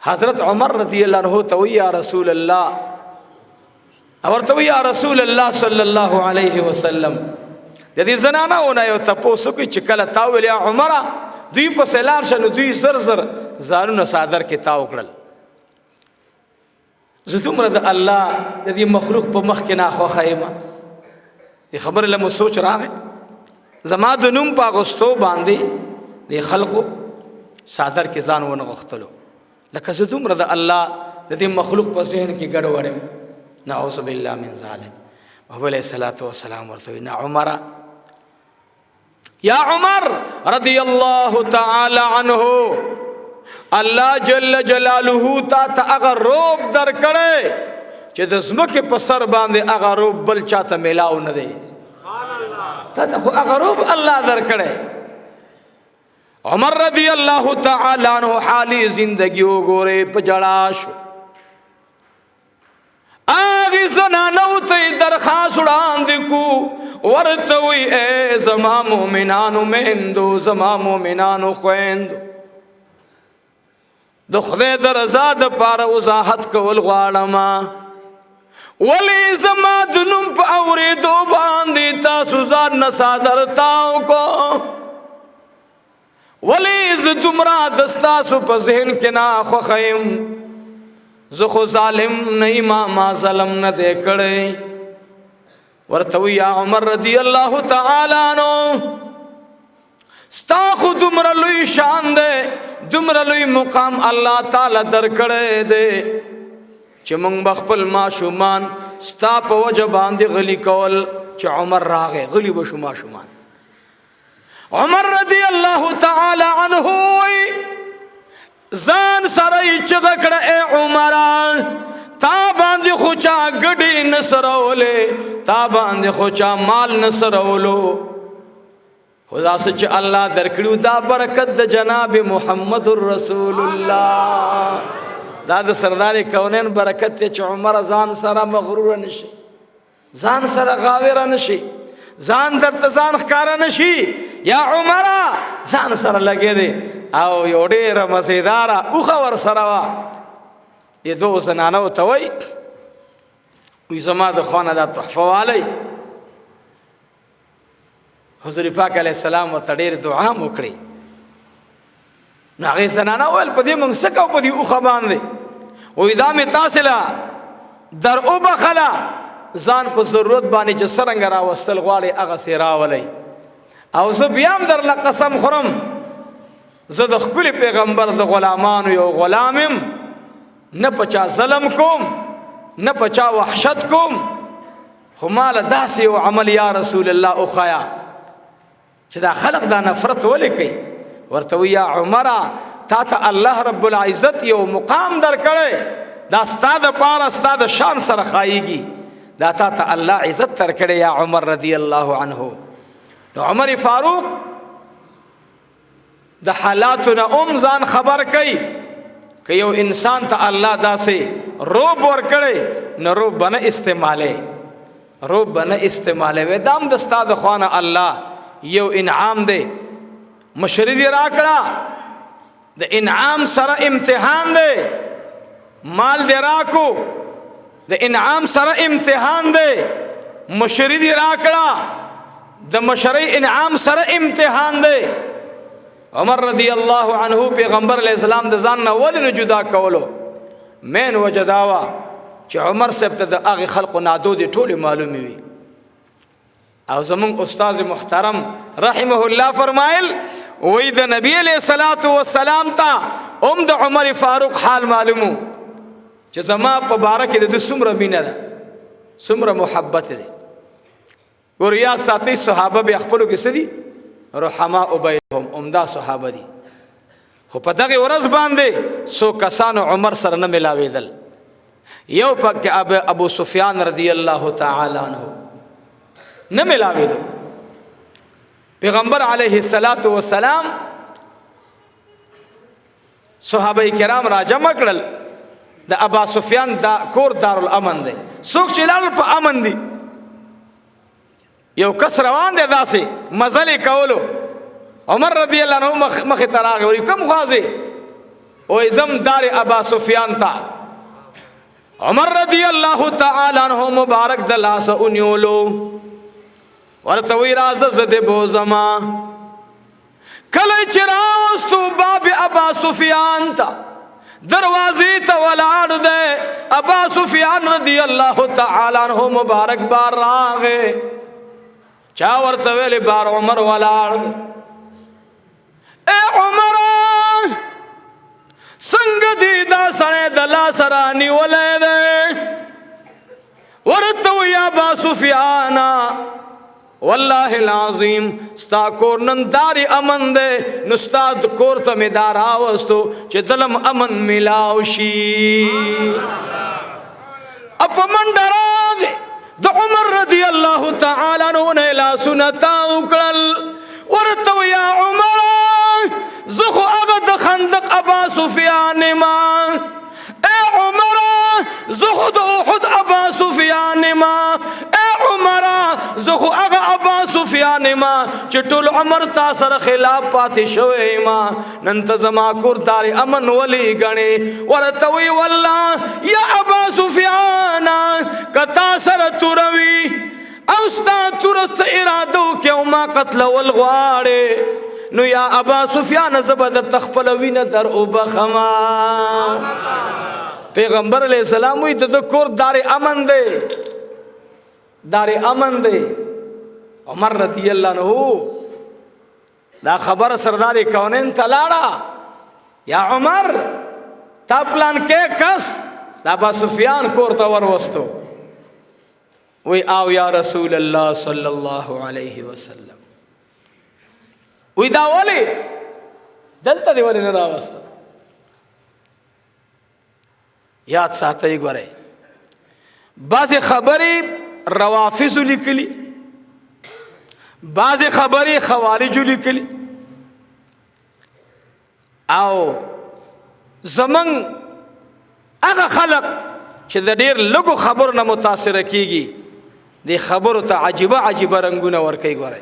حضرت عمر رضی اللہ عنہ تو یا رسول اللہ اور تو یا رسول اللہ صلی اللہ علیہ وسلم جدی زنانا ہونا یو تپوسو کی چکل تاویل یا عمرہ دوی پس اعلان شنو دوی زر زر زانون صادر کی تاو کرل زدوم رد اللہ جدی مخلوق پا مخکنا خو خیمہ دی خبر لمو سوچ رہا ہے زما دنوم پا غستو باندی دی خلقو صادر کی زانون غختلو لکه زدوم رد اللہ جدی مخلوق پا ذہن کی گڑ وڑم نعوذ باللہ من ظالم محبوب علیہ السلام ورطوی نا عمرہ یا عمر رضی اللہ تعالی عنہ اللہ جل جلالہ تا تا اگر روب در کرے چہ دزمک پسر باندے اگر روب بل چاہتا ملاو ندے تا تا اگر روب اللہ در کرے عمر رضی اللہ تعالی عنہ حالی زندگیو گورے پجڑاشو آغی زنانو تی درخواست اڑان دکو ورتوی اے زما مومنانو مہندو زما مومنانو خویندو دو خدای در ازاد پارا وضاحت کول غوالما ولی زما دنم پا اوری دو باندی تاسو زاد نصادر تاو کو ولی زدمرا دستاسو پا ذہن کنا خوخیم زخو ظالم نہیں ما ظلم نہ دے کڑے ورتوی یا عمر رضی اللہ تعالی عنہ ستا خود دمرلوی شان دے دمرلوی مقام اللہ تعالی در کڑے دے چمنگ بخپل ما شمان ستا پا وجہ باندی غلی کول چ عمر راغے غلی بشو ما شمان عمر رضی اللہ تعالی عنہ زان سرائی چغکڑ اے عمرہ تا باندی خوچا گڑی نسرولے تا باندی خوچا مال نسرولو خدا سچ اللہ درکڑیو دا برکت دا جناب محمد الرسول اللہ دا دا سردار کونین برکت تے چھ عمر زان سرا مغرور نشی زان سرا غاور نشی زان در تزان خکارا نشی یا عمرہ زان سرا لگے دے او یو ډیره مزیداره اوخه ور سره وه د دوو زنانو ته وایي وی زما د خونه دا تحفه والی حضور پاک علیه السلام ورته ډېرې دعا م وکړې نو هغې زنانه وویل په دې موږ څه کوو په دې اوښه باندې وایي دا مې تاسې له در وبخله ځان په ضرورت باندې چې څرنګه راوستل غواړې هغسې راولئ او زه بیا هم درله قسم خورم زه د ښکلي پیغمبر د غلامانو یو غلامم نه په چا ظلم کوم نه په چا وحشت کوم خو ماله داسې یو عمل یا رسول الله وښیه چې دا خلق دا نفرت ولې کوي ورته وی یا عمره تا ته الله رب العزت یو مقام در کړی دا ستا دپاره ستا د شان سره ښایېږي دا تا ته الله عزت در کړی یا عمر رضی الله عنه نو عمر فاروق د حالاتو نه ځان خبر کوي که یو انسان ته الله داسې روب ورکړی نو روب به نه استعمالی روب به نه استعمالی وی دا هم د ستا د خوا نه الله یو انعام دی مشري دې راکړه د انعام سره امتحان دی مال دې راکو د انعام سره امتحان دی مشري دې راکړه د مشرۍ انعام سره امتحان دی عمر رضی اللہ عنہ پیغمبر علیہ السلام د ځان نه ولې نه جدا کولو مین وجه دا وه چې عمر صاحب ته د هغې خلقو نادودې ټولې معلومې وي او زمونږ استاذ محترم رحمه الله فرمایل وی د نبی علیہ الصلاة والسلام ته هم د عمر فاروق حال معلومو چې زما په باره کې د ده څومره مینه ده څومره محبت دی ګور یاد ساتئ صحابه بیا خپلو کې څه دي رحماء بینهم عمده صحابه دي خو په دغه ورځ باندې څو کسانو عمر سره نه ملاوېدل یو پکې ابو سفیان رضی الله تعالی عنہ نه ملاوېدو پیغمبر علیه الصلاة والسلام صحابه کرام را جمع کړل د ابا سفیان دا کور دارالامن دی څوک چې لاړل په امن دي یو کس روان دی داسې مزلې کولو عمر رضی الله عنه مخې ته راغی وایي کوم خوا ځې او ازم دار ابا سفیان تا عمر رضی اللہ تعالی عنہ مبارک دلاس انیولو ورتوی راز زد بوزما کلی چراوستو باب ابا سفیان تا دروازی تا ولاد دے ابا سفیان رضی اللہ تعالی عنہ مبارک بار راغے چاور تویلی بار عمر ولاد اے عمر سنگ دیدا سنے دلا سرانی ولے دے ورتو یا ابا سفیانا واللہ العظیم ستا کور ننداری امن دے نستاد کور تا میدار آوستو چه دلم امن ملاوشی اپا من ڈرا دے دا عمر رضی اللہ تعالی عنہ لا سنتا اکڑل ورتو یا عمر زخو اغد خندق ابا سفیان ما اے عمر زخو دا احد ابا سفیان ما اے عمر زخو اغا ابا سفیان ما چٹول عمر تاثر خلاف پاتی شوئے ما ننتظما کردار امن ولی گنے ورتوی واللہ یا ابا سفیان کتاثر تروی اوستا ترست ارادو کیوں ما قتل والغوارے نو یا ابا سفیان زبد تخپلوین در اوبخما پیغمبر علیہ السلام ہوئی تو کور دار امن دے دار امن دے عمر رضی اللہ عنہ دا خبر سردار کونین تلاڑا یا عمر تا پلان کے کس دا ابا سفیان کور تور وستو وی آو یا رسول اللہ صلی اللہ علیہ وسلم وی دا ولی دلتا دی ولی نراوستا یاد ساتھ گورے بعض خبری روافض لکلی بعض خبری خوارج لکلی او زمن اگا خلق چه دا دیر لگو خبر نا متاثر کیگی دی خبر تا عجیبہ عجیبہ رنگونا ورکی گورے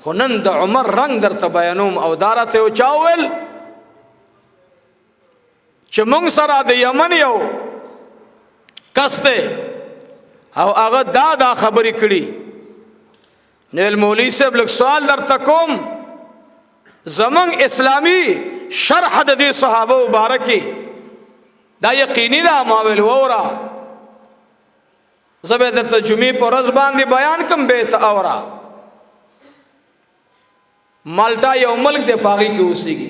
خونن دا عمر رنگ در تا بیانوم او دارت او چاول چه منگ سرا دا یمن یو کستے او اغا دا خبری کری نیل مولی سے بلک سوال در تکوم زمان اسلامی شرح دا دی صحابہ مبارکی دا یقینی دا ماویل وورا زبیدت جمعی پر رزبان دی بیان کم بیت اورا مالٹا یو ملک دے پاگی کی اسی گی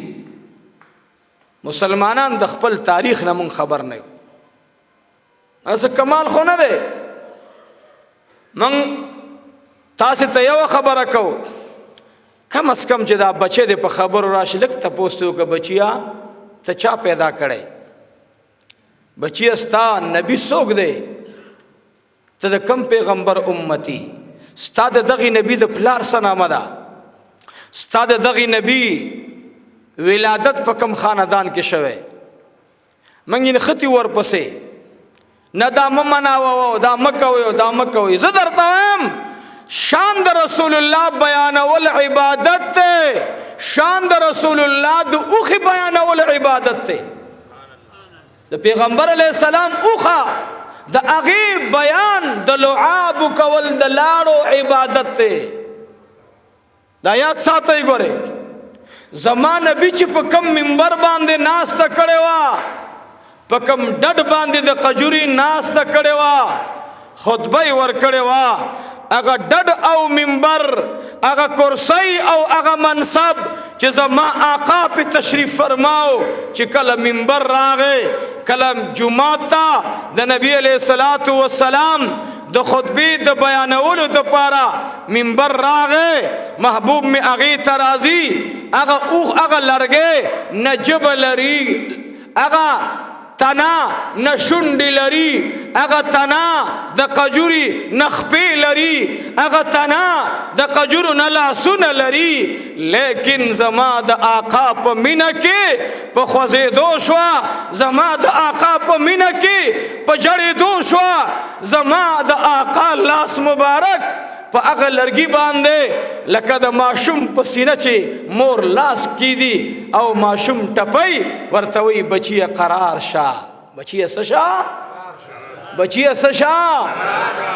مسلمانان د خپل تاریخ نه مون خبر نه اس کمال خو نه ده من تاسو ته یو خبره کو کم از کم چې دا بچی د په خبر راشي لک ته پوښتنه کو بچیا ته چا پیدا کړي بچی استا نبی سوګ دی ته د کم پیغمبر امتی ستا دغه نبی د پلار سنامه ده ستا دغه نبی ولادت په کم خاندان کې شوه منګین ختی ور پسې نه دا ممناو دا مکوي دا مکوي زه درته وایم شان د رسول الله بیان ول عبادت ته شان د رسول الله د اوخي بیان ول عبادت ته د پیغمبر علی السلام اوخه د اغي بیان د لعاب کول د لاړو عبادت ته دا یاد ساتي ګوره زمان نبی چې په کم منبر باندې ناس تا کړي وا په کم ډډ باندې د قجوري ناس تا کړي وا خطبه ور کړي وا اغه ډډ او منبر اغه کرسی او اغه منصب چې زما آقا په تشریف فرماو چې کله منبر راغې کله جمعه تا د نبی علیہ الصلوۃ والسلام د خطبه د بیانولو د پاره منبر راغې محبوب می اغه ترازی اغه اوخ اغه لرګې نجب لري اغه تنا نشوندی لري اغه تنا د قجوري نخپې لري اغه تنا د قجورو نلا سن لري لیکن زما د آقا په مینا کې په خوځې دو شو زما د آقا په مینا کې په جړې دو شو زما د آقا لاس مبارک په هغه لرګي باندې لکه د ماشوم په سینه چې مور لاس کیدي او ماشوم ټپي ورته وی بچیه قرار شه. بچیه څه شه؟ بچیه څه شه؟